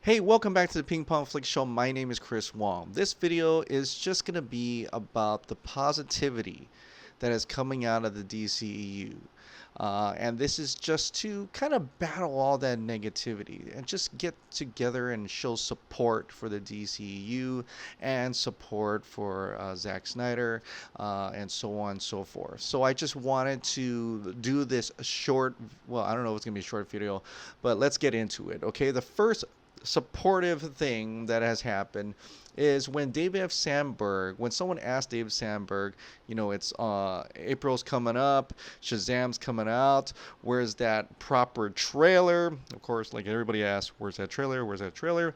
Hey, welcome back to the Ping Pong Flick Show. My name is Chris Wong. This video is just going to be about the positivity that is coming out of the DCEU. And this is just to kind of battle all that negativity and just get together and show support for the DCEU and support for Zack Snyder and so on and so forth. So I just wanted to do this short, well, I don't know if it's going to be a short video, but let's get into it. Okay, the first supportive thing that has happened is when David Sandberg, when someone asked David Sandberg, it's April's coming up, Shazam's coming out, where's that proper trailer? Of course, like everybody asks, where's that trailer? Where's that trailer?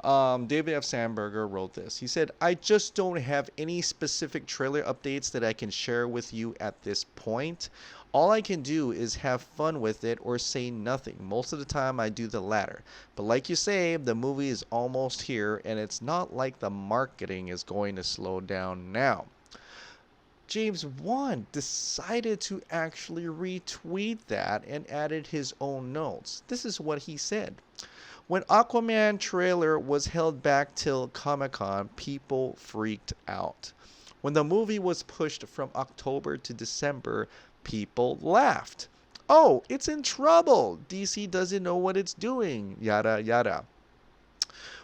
David F. Sandberger wrote this. He said, I just don't have any specific trailer updates that I can share with you at this point. All I can do is have fun with it or say nothing. Most of the time I do the latter. But like you say, the movie is almost here and it's not like the marketing is going to slow down now. James Wan decided to actually retweet that and added his own notes. This is what he said. When Aquaman trailer was held back till Comic-Con, people freaked out. When the movie was pushed from October to December, people laughed. Oh, it's in trouble. DC doesn't know what it's doing. Yada, yada.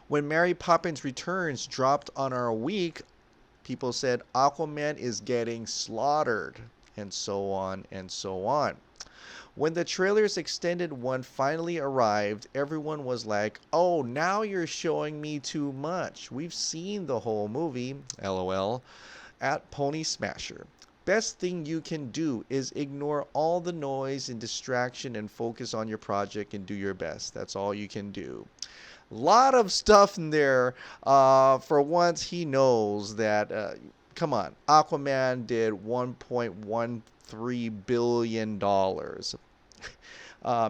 When Mary Poppins Returns dropped on our week, people said Aquaman is getting slaughtered. And so on and so on. When the trailer's extended one finally arrived, everyone was like, oh, now you're showing me too much. We've seen the whole movie, LOL, at Pony Smasher. Best thing you can do is ignore all the noise and distraction and focus on your project and do your best. That's all you can do. Lot of stuff in there. For once, he knows that, come on, Aquaman did $1.13 billion.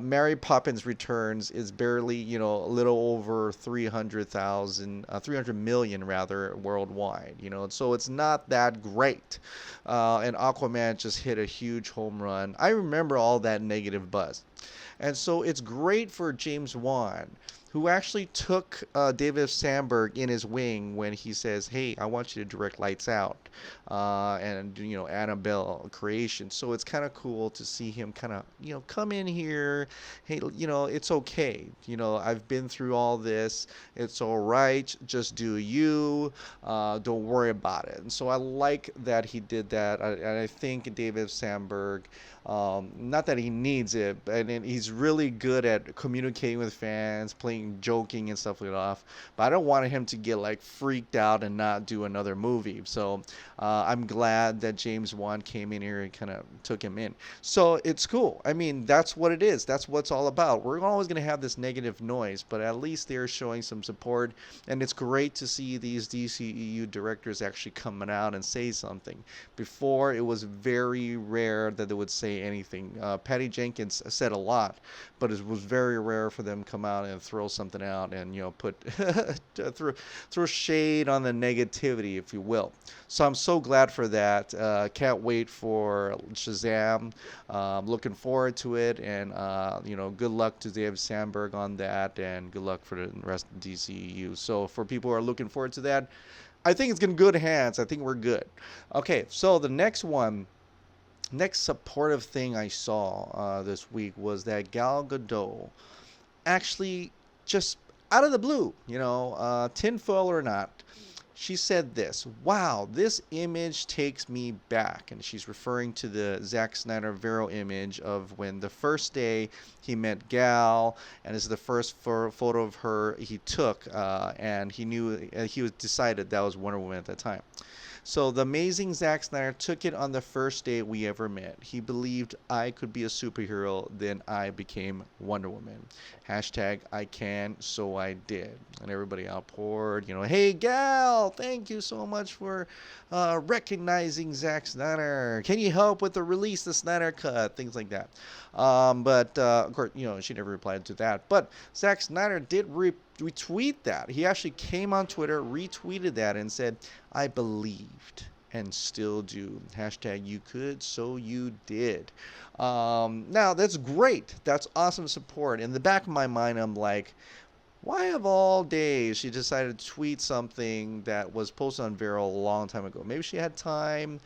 Mary Poppins Returns is barely, a little over 300 million rather worldwide, so it's not that great. And Aquaman just hit a huge home run. I remember all that negative buzz. And so it's great for James Wan, who actually took David Sandberg in his wing when he says, hey, I want you to direct Lights Out and, Annabelle Creation. So it's kind of cool to see him kind of, come in here. Hey, it's okay. I've been through all this. It's all right. Just do you. Don't worry about it. And so I like that he did that. And I think David Sandberg, not that he needs it, but he's really good at communicating with fans, joking and stuff like that. But I don't want him to get like freaked out and not do another movie. So I'm glad that James Wan came in here and kind of took him in. So it's cool. I mean, that's what it is. That's what it's all about. We're always going to have this negative noise, but at least they're showing some support. And it's great to see these DCEU directors actually coming out and say something. Before, it was very rare that they would say anything. Patty Jenkins said a lot, but it was very rare for them to come out and throw something out and put throw shade on the negativity, if you will. So I'm so glad for that. Can't wait for Shazam. Looking forward to it, and good luck to David Sandberg on that, and good luck for the rest of the DCEU. So for people who are looking forward to that, I think it's in good hands. I think we're good. Okay, so the next supportive thing I saw this week was that Gal Gadot actually just out of the blue, tinfoil or not, she said this, wow, this image takes me back. And she's referring to the Zack Snyder Vero image of when the first day he met Gal, and this is the first photo of her he took, and he knew, he was decided that was Wonder Woman at that time. So the amazing Zack Snyder took it on the first day we ever met. He believed I could be a superhero, then I became Wonder Woman. Hashtag I can, so I did. And everybody outpoured, hey Gal, thank you so much for recognizing Zack Snyder. Can you help with the release the Snyder Cut? Things like that. But of course, she never replied to that. But Zack Snyder did retweet that. He actually came on Twitter, retweeted that, and said, I believed and still do. Hashtag you could, so you did. Now, that's great. That's awesome support. In the back of my mind, I'm like, Why of all days she decided to tweet something that was posted on Vero a long time ago? Maybe she had time.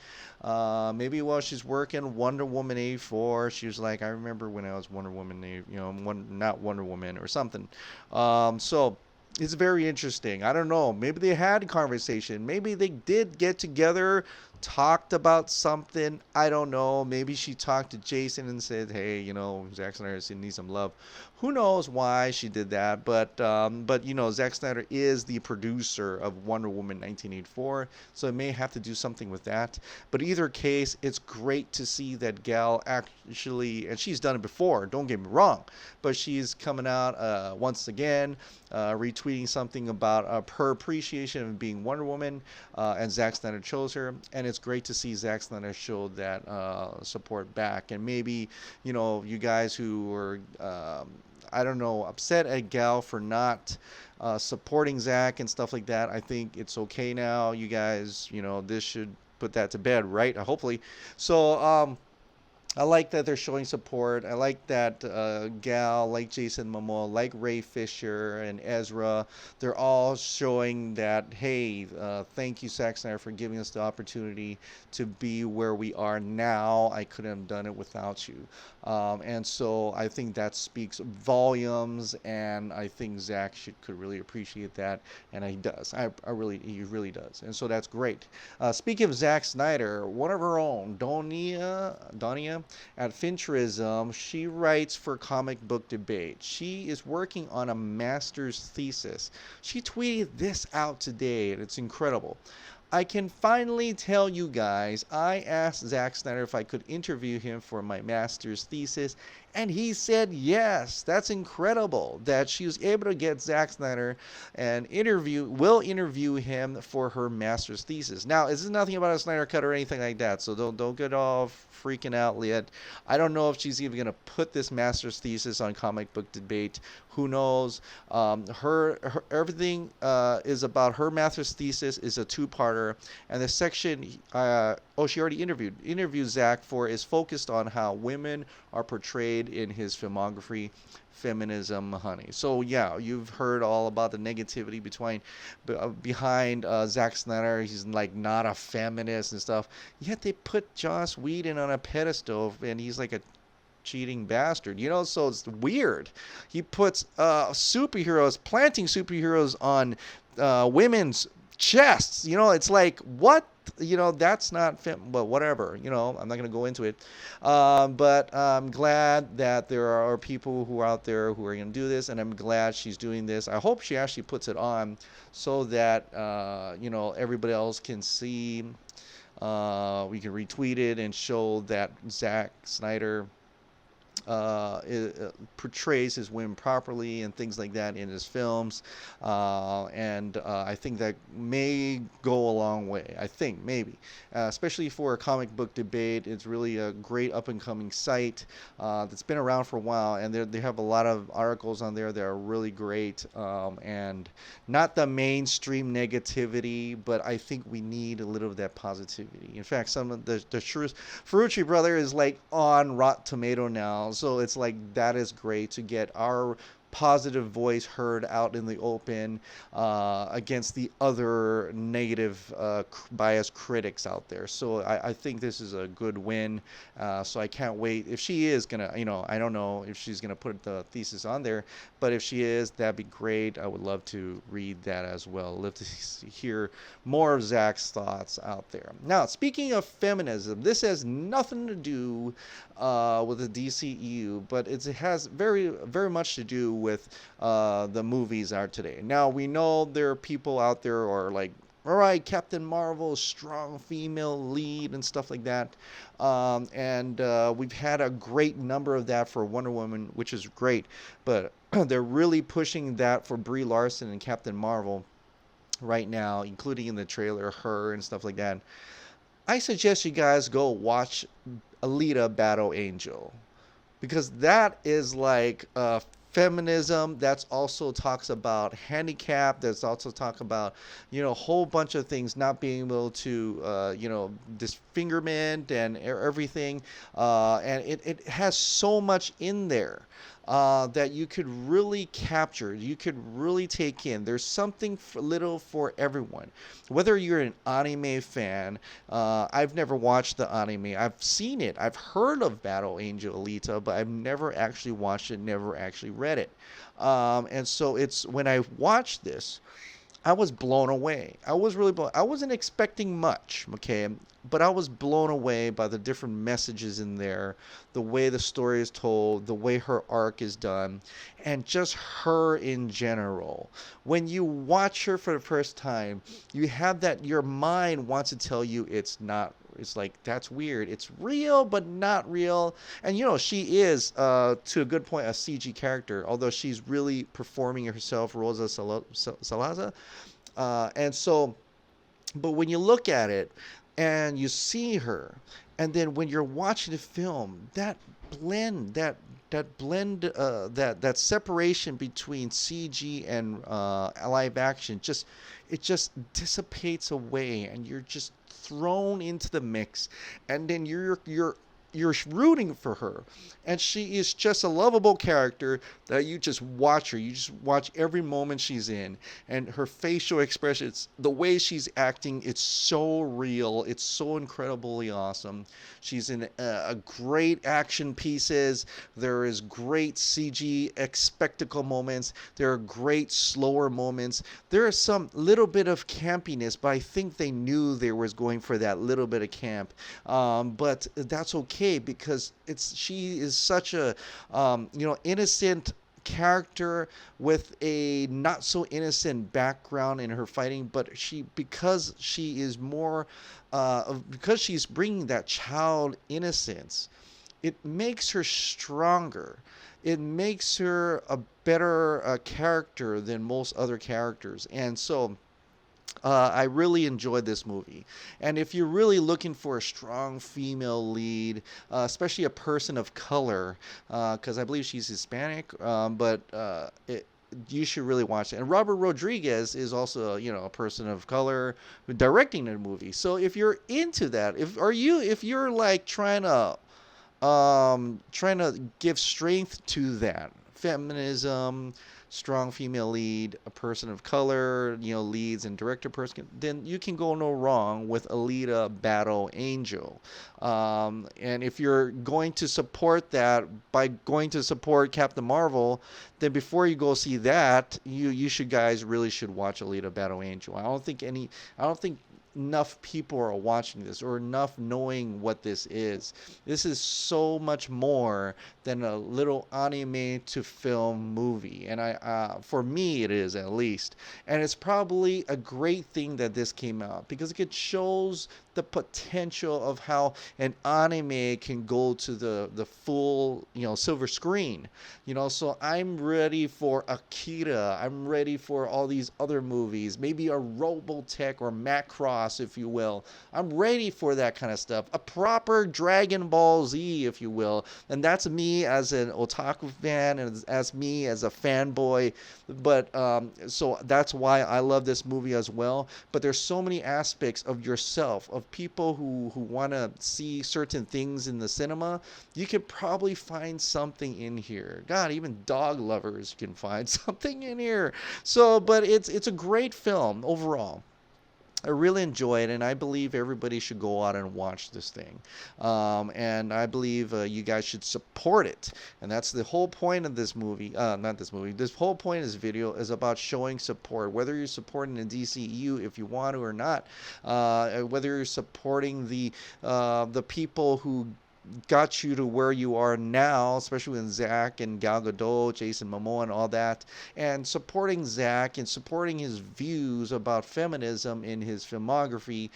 Maybe while she's working Wonder Woman 84, she was like, I remember when I was Wonder Woman, not Wonder Woman or something. So it's very interesting. I don't know. Maybe they had a conversation. Maybe they did get together, talked about something. I don't know. Maybe she talked to Jason and said, "Hey, Zack Snyder needs some love." Who knows why she did that? But Zack Snyder is the producer of Wonder Woman 1984, so it may have to do something with that. But either case, it's great to see that gal actually, and she's done it before. Don't get me wrong, but she's coming out once again, retweeting something about her appreciation of being Wonder Woman, and Zack Snyder chose her, and it's great to see Zack Snyder show that support back. And maybe you guys who were I don't know, upset at Gal for not supporting Zach and stuff like that. I think it's okay now. You guys, this should put that to bed, right? Hopefully. So, I like that they're showing support. I like that Gal, like Jason Momoa, like Ray Fisher and Ezra, they're all showing that, hey, thank you, Zack Snyder, for giving us the opportunity to be where we are now. I couldn't have done it without you. And so I think that speaks volumes, and I think Zach could really appreciate that, and he does. He really does. And so that's great. Speaking of Zack Snyder, one of her own, Donia at Fincherism, she writes for Comic Book Debate. She is working on a master's thesis. She tweeted this out today, and it's incredible. I can finally tell you guys, I asked Zack Snyder if I could interview him for my master's thesis, and he said yes. That's incredible that she was able to get Zack Snyder and will interview him for her master's thesis. Now, this is nothing about a Snyder Cut or anything like that, so don't get all freaking out yet. I don't know if she's even going to put this master's thesis on Comic Book Debate. Who knows? Her everything is about her master's thesis is a two-parter, and the section she already interviewed Zach for is focused on how women are portrayed in his filmography. Feminism, honey. So yeah, you've heard all about the negativity behind Zack Snyder. He's like not a feminist and stuff. Yet they put Joss Whedon on a pedestal, and he's like a cheating bastard, so it's weird. He puts planting superheroes on women's chests. It's like, what? That's not but whatever. I'm not going to go into it. But I'm glad that there are people who are out there who are going to do this, and I'm glad she's doing this. I hope she actually puts it on so that everybody else can see. We can retweet it and show that Zack Snyder portrays his women properly and things like that in his films, and I think that may go a long way. I think maybe, especially for a Comic Book Debate, it's really a great up and coming site that's been around for a while, and they have a lot of articles on there that are really great, and not the mainstream negativity, but I think we need a little of that positivity. In fact, some of the Ferrucci brother is like on Rotten Tomato now. So it's like that is great to get our positive voice heard out in the open against the other negative biased critics out there. So I think this is a good win. So I can't wait. If she is going to, I don't know if she's going to put the thesis on there, but if she is, that'd be great. I would love to read that as well. Love to hear more of Zach's thoughts out there. Now, speaking of feminism, this has nothing to do with the DCEU, but it has very, very much to do with the movies are today. Now, we know there are people out there who are like, all right, Captain Marvel, strong female lead and stuff like that. And we've had a great number of that for Wonder Woman, which is great. But they're really pushing that for Brie Larson and Captain Marvel right now, including in the trailer, her and stuff like that. I suggest you guys go watch Alita Battle Angel, because that is like feminism. That's also talks about handicap. That's also talk about a whole bunch of things, not being able to disfigurement and everything, and it has so much in there. that you could really capture, you could really take in. There's something little for everyone. Whether you're an anime fan, I've never watched the anime. I've seen it. I've heard of Battle Angel Alita, but I've never actually watched it, never actually read it. And so it's when I watched this, I was blown away. I was really blown. I wasn't expecting much, okay, but I was blown away by the different messages in there, the way the story is told, the way her arc is done, and just her in general. When you watch her for the first time, you have that your mind wants to tell you it's not. It's like that's weird. It's real, but not real. And you know, she is, to a good point, a CG character. Although she's really performing herself, Rosa Salazar. And so, but when you look at it and you see her, and then when you're watching the film, that blend, that separation between CG and live action, just it just dissipates away, and you're just thrown into the mix, and then you're rooting for her, and she is just a lovable character that you just watch her. You just watch every moment she's in, and her facial expressions, the way she's acting, it's so real. It's so incredibly awesome. She's in a great action pieces. There is great CG spectacle moments. There are great slower moments. There is some little bit of campiness, but I think they knew they was going for that little bit of camp. But that's okay because she is such a innocent character with a not so innocent background in her fighting, but because she is more because she's bringing that child innocence, it makes her stronger. It makes her a better character than most other characters. And so I really enjoyed this movie. And if you're really looking for a strong female lead, especially a person of color, because I believe she's Hispanic, you should really watch it. And Robert Rodriguez is also, a person of color directing the movie. So if you're into that, if you're like trying to give strength to that feminism, strong female lead, a person of color, leads and director person, then you can go no wrong with Alita Battle Angel. And if you're going to support that by going to support Captain Marvel, then before you go see that, you really should watch Alita Battle Angel. I don't think enough people are watching this or enough knowing what this is. This is so much more than a little anime to film movie, and for me it is, at least. And it's probably a great thing that this came out because it shows the potential of how an anime can go to the full silver screen. So I'm ready for Akira. I'm ready for all these other movies, maybe a Robotech or Macross, if you will. I'm ready for that kind of stuff, a proper Dragon Ball Z, if you will. And that's me as an otaku fan, and as me as a fanboy. But so that's why I love this movie as well. But there's so many aspects of yourself, of people who want to see certain things in the cinema. You could probably find something in here. God, even dog lovers can find something in here. So, but it's a great film overall. I really enjoy it, and I believe everybody should go out and watch this thing. And I believe you guys should support it. And that's the whole point of this movie. Not this movie. This whole point of this video is about showing support. Whether you're supporting the DCEU if you want to or not. Whether you're supporting the people who got you to where you are now, especially with Zack and Gal Gadot, Jason Momoa, and all that, and supporting Zack and supporting his views about feminism in his filmography.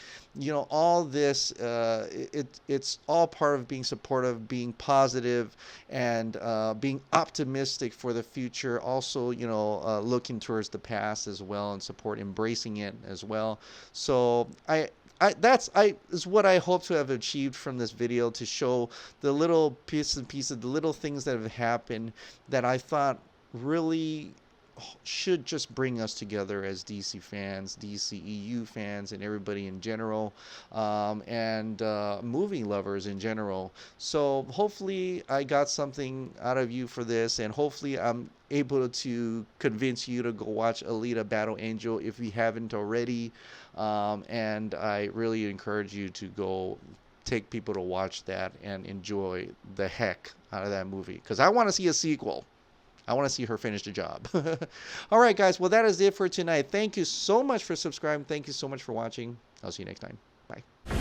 All this, it's all part of being supportive, being positive, and being optimistic for the future. Also, looking towards the past as well and embracing it as well. So is what I hope to have achieved from this video, to show the little pieces, the little things that have happened that I thought really should just bring us together as DC fans, DCEU fans, and everybody in general, and movie lovers in general. So hopefully I got something out of you for this, and hopefully I'm able to convince you to go watch Alita Battle Angel if you haven't already. And I really encourage you to go take people to watch that and enjoy the heck out of that movie, because I want to see a sequel. I want to see her finish the job. All right, guys. Well, that is it for tonight. Thank you so much for subscribing. Thank you so much for watching. I'll see you next time. Bye.